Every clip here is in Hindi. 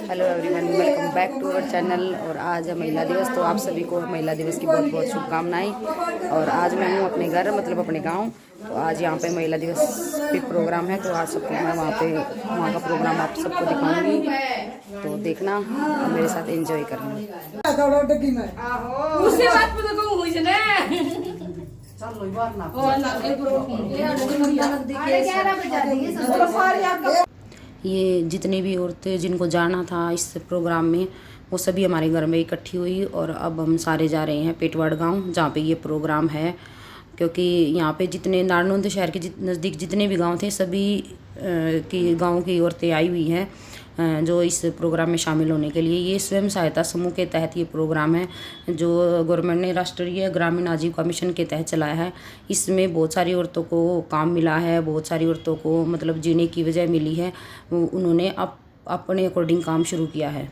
Hello everyone, welcome back to our channel. और आज है महिला दिवस, तो आप सभी को महिला दिवस की बहुत बहुत शुभकामनाएं। और आज मैं हूँ अपने घर, मतलब अपने गांव। तो आज यहाँ पे महिला दिवस पे प्रोग्राम है, तो आज सबको मैं वहाँ का प्रोग्राम आप सबको दिखाऊंगी। तो देखना और मेरे साथ एंजॉय करना। ये जितनी भी औरतें जिनको जाना था इस प्रोग्राम में, वो सभी हमारे घर में इकट्ठी हुई। और अब हम सारे जा रहे हैं पेटवाड़ गांव, जहाँ पे ये प्रोग्राम है। क्योंकि यहाँ पे जितने नारनौंद शहर के नज़दीक जितने भी गांव थे, सभी की गांव की औरतें आई हुई हैं जो इस प्रोग्राम में शामिल होने के लिए। ये स्वयं सहायता समूह के तहत ये प्रोग्राम है, जो गवर्नमेंट ने राष्ट्रीय ग्रामीण आजीविका मिशन के तहत चलाया है। इसमें बहुत सारी औरतों को काम मिला है, बहुत सारी औरतों को मतलब जीने की वजह मिली है। उन्होंने अपने अकॉर्डिंग काम शुरू किया है।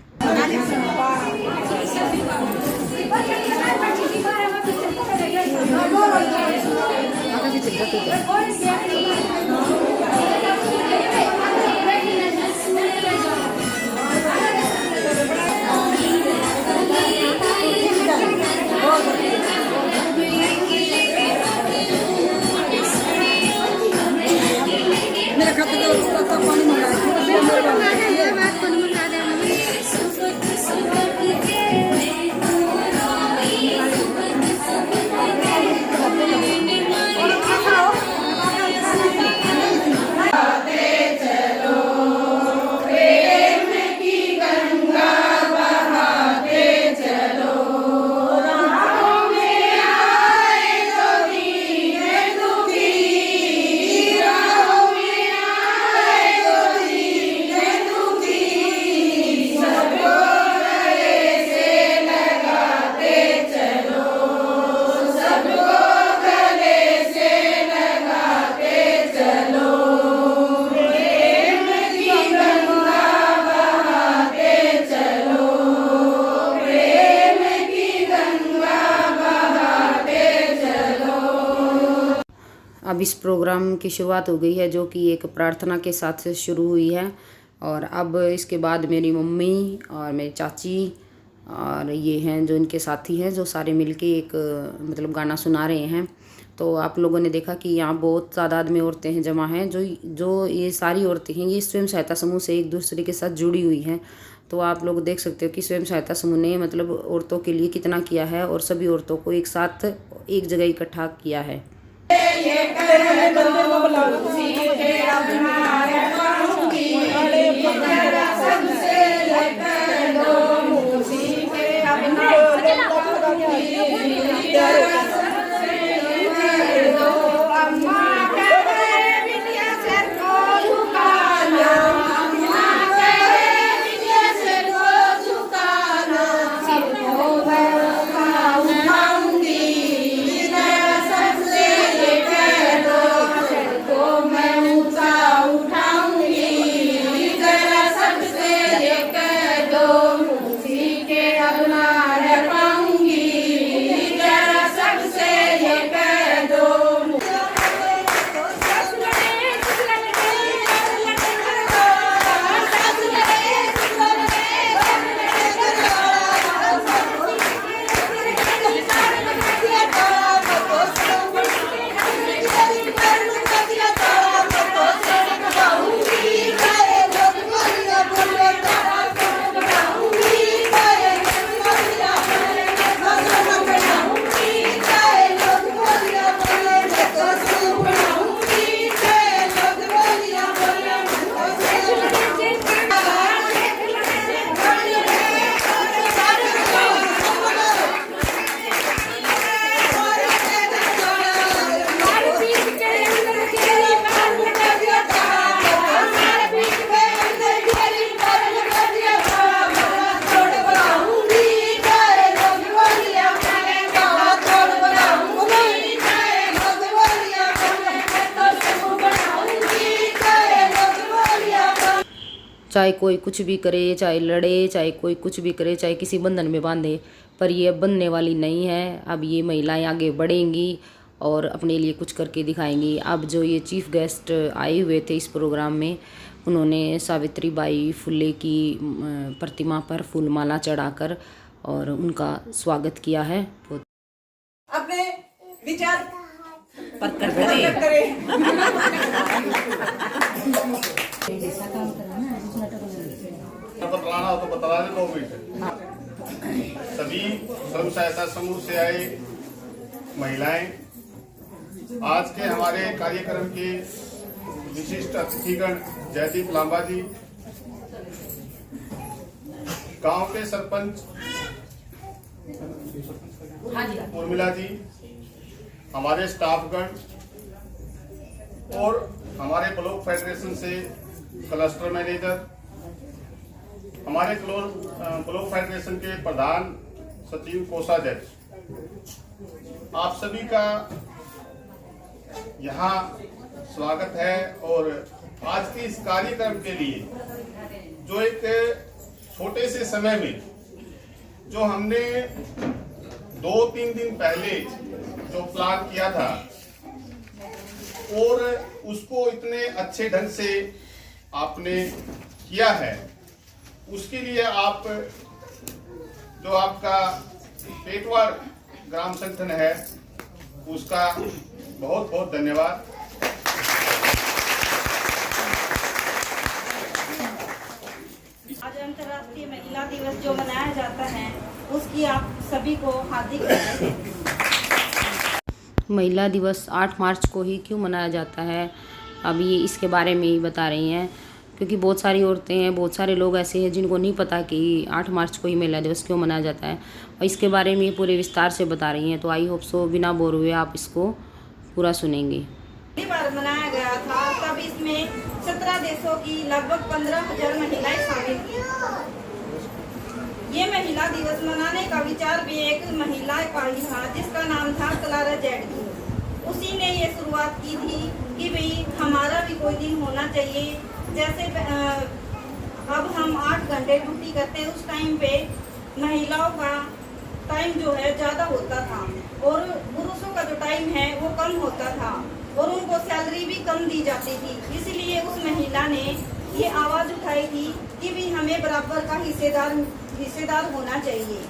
अब इस प्रोग्राम की शुरुआत हो गई है, जो कि एक प्रार्थना के साथ शुरू हुई है। और अब इसके बाद मेरी मम्मी और मेरी चाची और ये हैं जो इनके साथी हैं, जो सारे मिलके एक मतलब गाना सुना रहे हैं। तो आप लोगों ने देखा कि यहाँ बहुत तादाद में औरतें हैं जमा हैं, जो ये सारी औरतें हैं, ये स्वयं सहायता समूह से एक दूसरे के साथ जुड़ी हुई हैं। तो आप लोग देख सकते हो कि स्वयं सहायता समूह ने मतलब औरतों के लिए कितना किया है और सभी औरतों को एक साथ एक जगह इकट्ठा किया है। चाहे कोई कुछ भी करे, चाहे लड़े, चाहे कोई कुछ भी करे, चाहे किसी बंधन में बांधे, पर ये अब बंधने वाली नहीं है। अब ये महिलाएं आगे बढ़ेंगी और अपने लिए कुछ करके दिखाएंगी। अब जो ये चीफ गेस्ट आए हुए थे इस प्रोग्राम में, उन्होंने सावित्रीबाई फुले की प्रतिमा पर फूलमाला चढ़ाकर और उनका स्वागत किया है। अपने विचार प्रकट करें। बतलाना हो तो बतला दे 2 मिनट। सभी स्वयं सहायता समूह से आए महिलाएं, आज के हमारे कार्यक्रम के विशिष्ट अतिथिगण जयदीप लांबा जी, गांव के सरपंच उर्मिला जी, हमारे स्टाफगण और हमारे ब्लॉक फेडरेशन से क्लस्टर मैनेजर, हमारे ब्लॉक फेडरेशन के प्रधान सचिव कोषाध्यक्ष, आप सभी का यहाँ स्वागत है। और आज के इस कार्यक्रम के लिए जो एक छोटे से समय में जो हमने 2-3 दिन पहले जो प्लान किया था और उसको इतने अच्छे ढंग से आपने किया है, उसके लिए आप जो आपका पेटवाड़ ग्राम संगठन है उसका बहुत बहुत धन्यवाद। आज अंतर्राष्ट्रीय महिला दिवस जो मनाया जाता है उसकी आप सभी को हार्दिक बधाई। महिला दिवस 8 मार्च को ही क्यों मनाया जाता है, अब ये इसके बारे में ही बता रही हैं, क्योंकि बहुत सारी औरतें हैं, बहुत सारे लोग ऐसे हैं जिनको नहीं पता कि 8 मार्च को ही महिला दिवस क्यों मनाया जाता है, और इसके बारे में पूरे विस्तार से बता रही हैं। तो आई होप सो बिना बोर हुए आप इसको पूरा सुनेंगे। पहली बार मनाया गया था तब इसमें 17 देशों की लगभग 15,000 महिलाएं शामिल थी। ये महिला दिवस मनाने का विचार भी एक महिला पार्टी था जिसका नाम था क्लारा जेडकिन। उसी ने ये शुरुआत की थी कि भाई हमारा भी कोई दिन होना चाहिए। जैसे अब हम 8 घंटे ड्यूटी करते हैं, उस टाइम पे महिलाओं का टाइम जो है ज़्यादा होता था और पुरुषों का जो टाइम है वो कम होता था और उनको सैलरी भी कम दी जाती थी। इसलिए उस महिला ने ये आवाज़ उठाई थी कि भी हमें बराबर का हिस्सेदार होना चाहिए।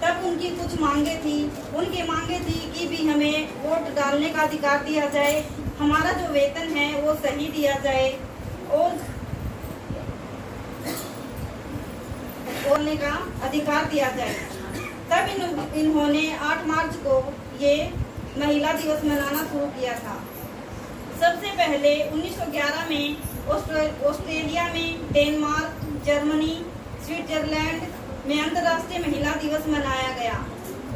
तब उनकी कुछ मांगे थी, उनकी मांगे थी कि भी हमें वोट डालने का अधिकार दिया जाए, हमारा जो वेतन है वो सही दिया जाए और बोलने का अधिकार दिया जाए। तब इन्होंने 8 मार्च को ये महिला दिवस मनाना शुरू किया था। सबसे पहले 1911 में ऑस्ट्रेलिया में, डेनमार्क, जर्मनी, स्विट्जरलैंड में अंतर्राष्ट्रीय महिला दिवस मनाया गया।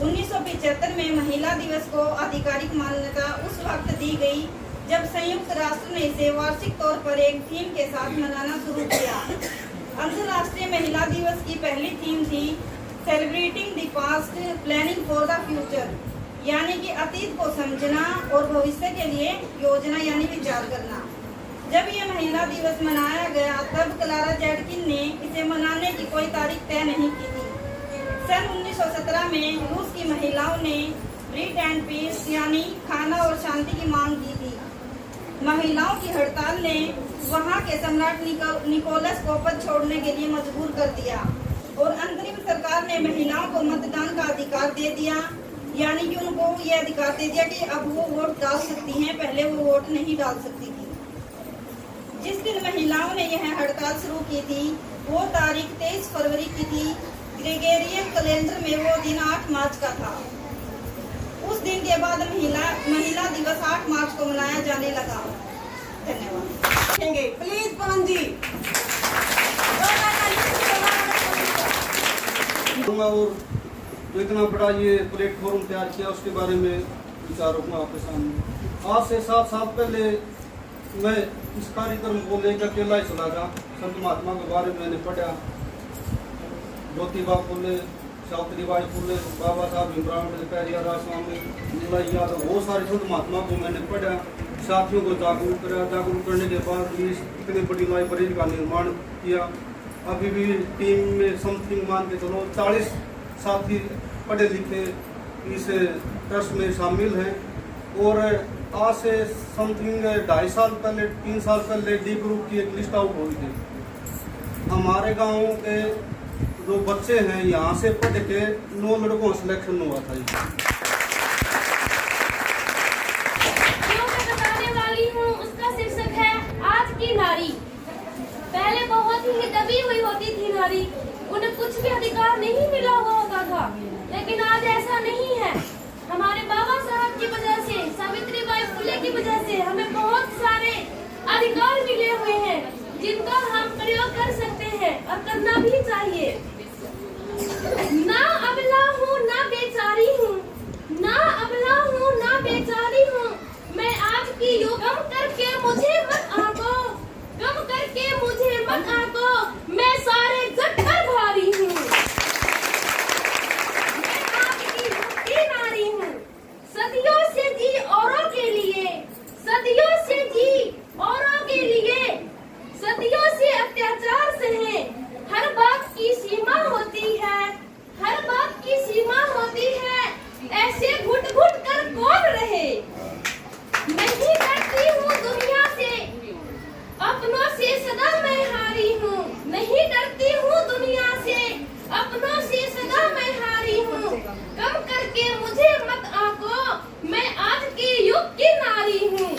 1975 में महिला दिवस को आधिकारिक मान्यता उस वक्त दी गई जब संयुक्त राष्ट्र ने इसे वार्षिक तौर पर एक थीम के साथ मनाना शुरू किया। अंतर्राष्ट्रीय महिला दिवस की पहली थीम थी celebrating the past, planning for the future, यानी कि अतीत को समझना और भविष्य के लिए योजना यानी विचार करना। जब ये महिला दिवस मनाया गया तब क्लारा जेडकिन ने इसे मनाने की कोई तारीख तय नहीं की थी। सन 1917 में रूस की महिलाओं ने ब्रीड एंड पीस यानी खाना और शांति की मांग की थी। महिलाओं की हड़ताल ने वहां के सम्राट निकोलस को पद छोड़ने के लिए मजबूर कर दिया और अंतरिम सरकार ने महिलाओं को मतदान का अधिकार दे दिया, यानी कि उनको ये अधिकार दे दिया कि अब वो वोट डाल सकती हैं, पहले वो वोट नहीं डाल सकती थी। जिस दिन महिलाओं ने यह हड़ताल शुरू की थी वो तारीख 23 फरवरी की थी। ग्रेगोरियन कैलेंडर में वो दिन 8 मार्च का था। उस दिन के बाद महिला दिवस 8 मार्च को मनाया जाने लगा। धन्यवाद। प्लीज पवन जी। और जो इतना बड़ा ये प्लेटफॉर्म तैयार किया उसके बारे में विचार रखूँगा आपके सामने। आज से 7 साल पहले मैं इस कार्यक्रम को लेकर अकेला ही चला गया। संत महात्मा के बारे में मैंने पढ़ा, ज्योतिबा फुले, सावित्रीबाई फुले, बाबा साहब भीमराव अम्बेडकर, राजस्वामी यादव, बहुत सारे संत महात्मा को मैंने पढ़ा, साथियों को जागरूक करने के बाद इतनी बड़ी लाइब्रेरी का निर्माण किया। अभी भी टीम में समथिंग मान के चलो 40 साथी पढ़े लिखे इस ट्रस्ट में शामिल हैं और आज से समथिंग 2.5 साल पहले 3 साल पहले डी ग्रुप की एक लिस्ट आउट हुई थी। हमारे गांव के जो बच्चे हैं यहाँ से पढ़ के 9 लड़कों का सिलेक्शन हुआ था जी। जो मैं बताने वाली हूँ उसका शीर्षक है आज की नारी। पहले बहुत ही दबी हुई होती थी नारी, उन्हें कुछ भी अधिकार नहीं मिला हुआ होता था, लेकिन आज ऐसा नहीं है। हमारे बाबा साहब की वजह से, सावित्रीबाई फुले की वजह से हमें बहुत सारे अधिकार मिले हुए हैं जिनका हम प्रयोग कर सकते हैं और करना भी चाहिए। ना अबला हूँ ना बेचारी हूँ, ना अबला हूँ ना बेचारी हूँ, मैं आज की युग गम करके मुझे मत आको, गम करके मुझे मत आको, मैं सारे जग पर भारी हूँ। मैं आज की युग की नारी हूँ, सदियों से जी औरों के लिए, सदियों से जी औरों के लिए, सदियों से अत्याचार सहे, हर बात की सीमा होती है, हर बात की सीमा होती है, ऐसे घुट घुट कर कौन रहे। नहीं डरती हूँ दुनिया से, अपनों से सदा मैं हारी हूँ, नहीं डरती हूँ दुनिया से, अपनों से सदा मैं हारी हूँ, कम करके मुझे मत आको, मैं आज की युग की नारी हूँ।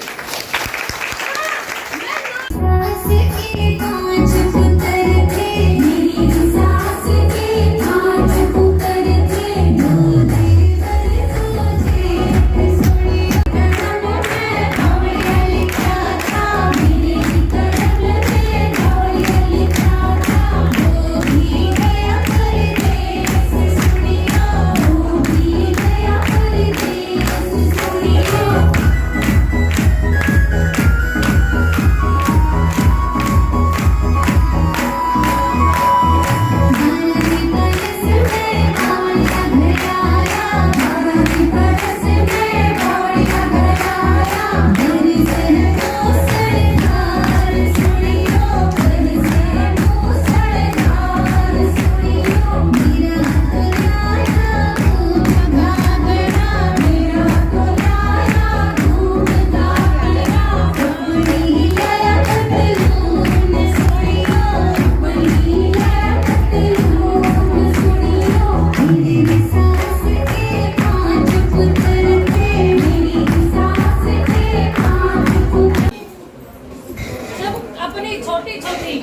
छोटी छोटी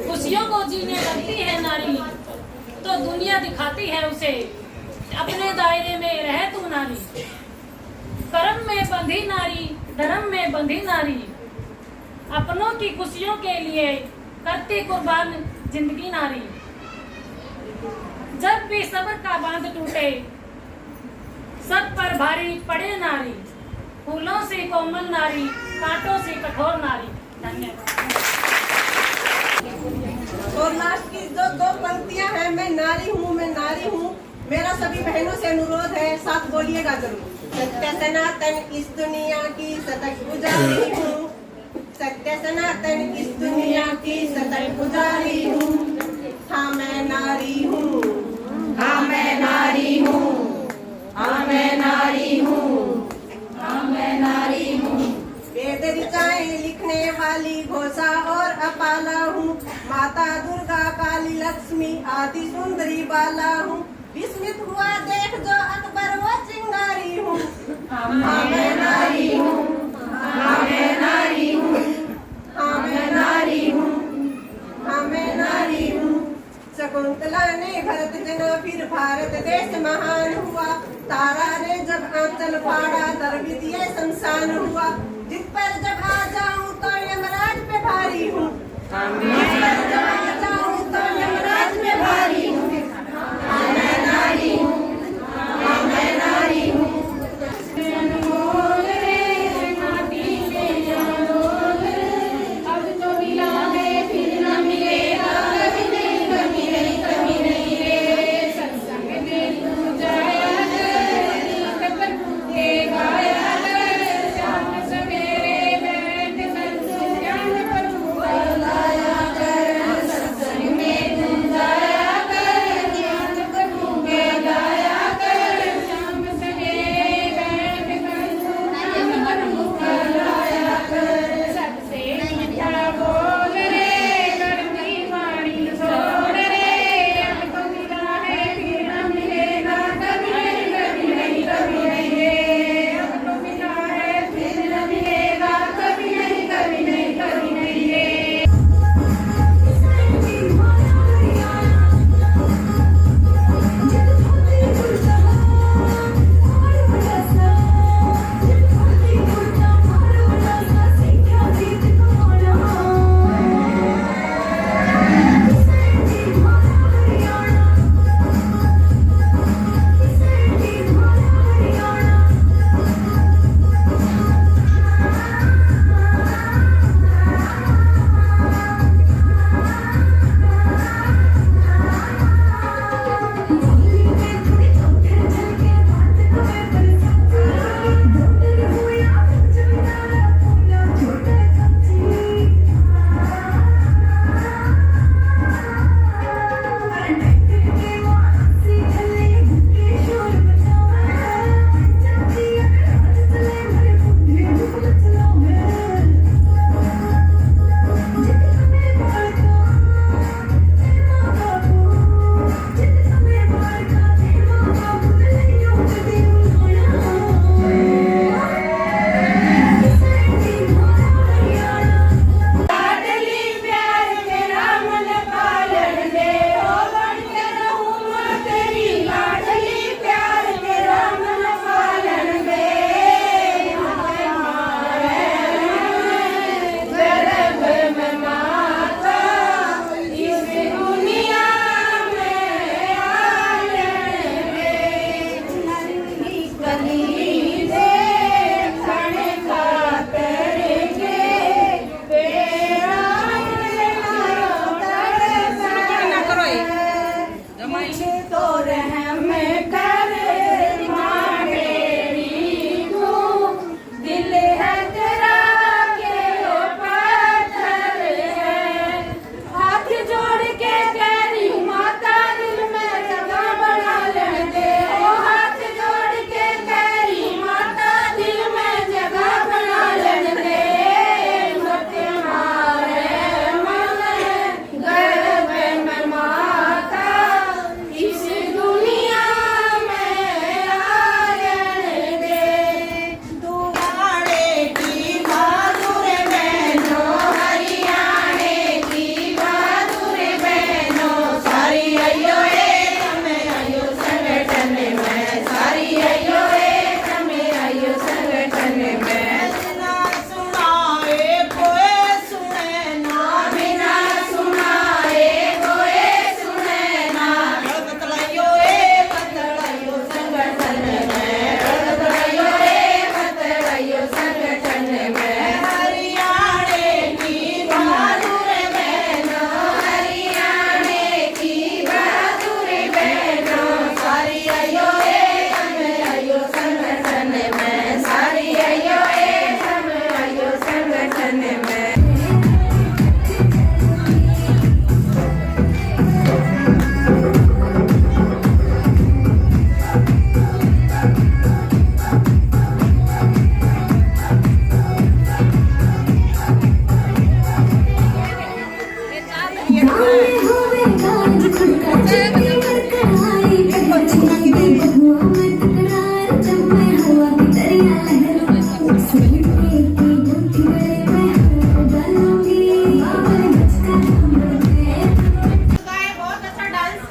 खुशियों को जीने लगती है नारी, तो दुनिया दिखाती है उसे अपने दायरे में रह तू नारी। कर्म में बंधी नारी, धर्म में बंधी नारी, अपनों की खुशियों के लिए करती कुर्बान जिंदगी नारी। जब भी सब्र का बांध टूटे, सब पर भारी पड़े नारी, फूलों से कोमल नारी, कांटों से कठोर नारी। धन्यवाद। और लास्ट की जो 2 पंक्तियां हैं, मैं नारी हूँ, मैं नारी हूँ, मेरा सभी बहनों से अनुरोध है, साथ बोलिएगा जरूर। सत्य सनातन इस दुनिया की सतत पुजारी हूँ, सत्य सनातन इस दुनिया की सतत पुजारी हूँ। हाँ मैं नारी हूँ, हाँ मैं नारी हूँ, हाँ मैं नारी हूँ, हाँ मैं नारी हूँ। वेद ऋचाएं लिखने वाली घोषा और अपाला हूँ, माता दुर्गा काली लक्ष्मी आदि सुंदरी बाला हूँ। विस्मित हुआ देख जो अकबर वो चिंगारी हूँ। हाँ मैं नारी हूँ, हाँ मैं नारी हूँ, हाँ मैं नारी हूँ, हाँ मैं नारी हूँ। शकुंतला ने भरत जना फिर भारत देश महान हुआ, तारा ने जब आंचल फाड़ा द्रविड़ ये शमशान हुआ। जिस पर जब आ जाऊं तो यमराज पे भारी हूँ, जिस पर जब आ जाऊं तो यमराज पे भारी हूँ। हाँ मैं नारी हूँ, हाँ मैं नारी हूँ।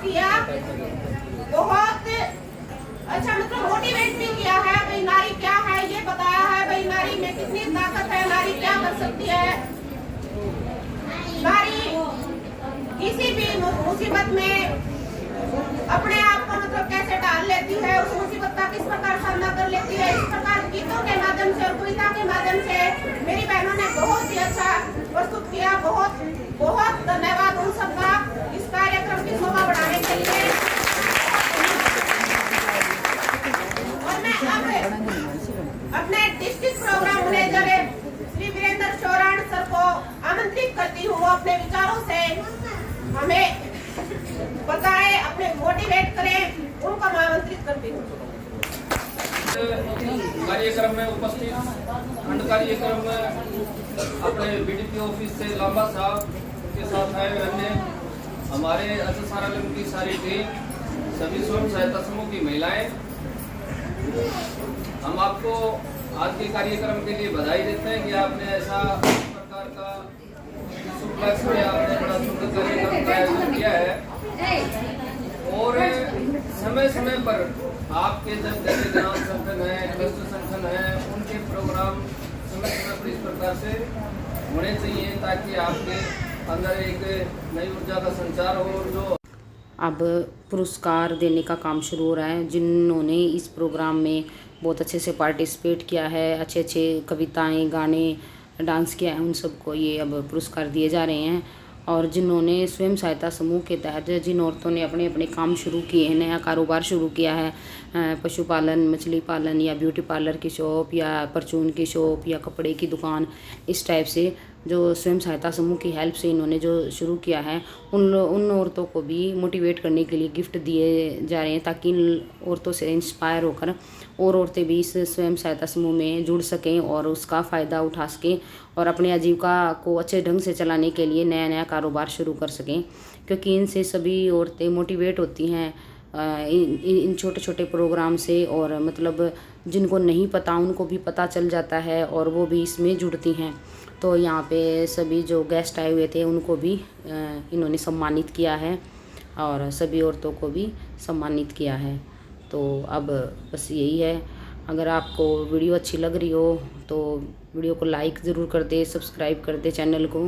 किया, बहुत अच्छा मतलब मोटिवेट भी किया है। भाई नारी क्या है ये बताया है, भाई नारी में कितनी ताकत है, नारी क्या कर सकती है, नारी किसी भी मुसीबत में अपने आप को मतलब कैसे डाल लेती है, उस मुसीबत का किस प्रकार सामना कर लेती है। इस प्रकार गीतों के माध्यम से और कविता के माध्यम से मेरी बहनों ने बहुत ही अच्छा प्रस्तुत किया। बहुत बहुत धन्यवाद उन सबका इस कार्यक्रम की शोभा बढ़ाने के लिए। और मैं अब अपने district programme manager Shri Virendra Chauran sir को आमंत्रित करती हूँ, वो अपने विचारों से हमें बताएं, अपने मोटिवेट करें, उनको मैं आमंत्रित करती हूँ। कार्यक्रम में उपस्थित खंड कार्यक्रम में अपने बीडीपी ऑफिस से लांबा साहब के साथ आए हुए अन्य हमारे SSRLM की सारी टीम, सभी स्वयं सहायता समूह की महिलाएं, हम आपको आज के कार्यक्रम के लिए बधाई देते हैं कि आपने ऐसा प्रकार का उपलक्ष्य में आपने बड़ा सुंदर कार्यक्रम का आयोजन किया है। और समय समय पर आपके जब जैसे ग्राम संगठन है, क्लस्टर संगठन है, उनके प्रोग्राम समय समय पर इस प्रकार से होने चाहिए ताकि आपके अंदर एक नई ऊर्जा का संचार हो। जो अब पुरस्कार देने का काम शुरू हो रहा है। जिन्होंने इस प्रोग्राम में बहुत अच्छे से पार्टिसिपेट किया है, अच्छे अच्छे कविताएं, गाने, डांस किया है, उन सबको ये अब पुरस्कार दिए जा रहे हैं। और जिन्होंने स्वयं सहायता समूह के तहत जिन औरतों ने अपने अपने काम शुरू किए हैं, नया कारोबार शुरू किया है, पशुपालन, मछली पालन या ब्यूटी पार्लर की शॉप या परचून की शॉप या कपड़े की दुकान, इस टाइप से जो स्वयं सहायता समूह की हेल्प से इन्होंने जो शुरू किया है, उन औरतों को भी मोटिवेट करने के लिए गिफ्ट दिए जा रहे हैं ताकि इन औरतों से इंस्पायर होकर और औरतें भी इस स्वयं सहायता समूह में जुड़ सकें और उसका फ़ायदा उठा सकें और अपने आजीविका को अच्छे ढंग से चलाने के लिए नया नया कारोबार शुरू कर सकें। क्योंकि इनसे सभी औरतें मोटिवेट होती हैं इन छोटे छोटे प्रोग्राम से, और मतलब जिनको नहीं पता उनको भी पता चल जाता है और वो भी इसमें जुड़ती हैं। तो यहाँ पे सभी जो गेस्ट आए हुए थे उनको भी इन्होंने सम्मानित किया है और सभी औरतों को भी सम्मानित किया है। तो अब बस यही है। अगर आपको वीडियो अच्छी लग रही हो तो वीडियो को लाइक ज़रूर कर दे, सब्सक्राइब कर दे चैनल को।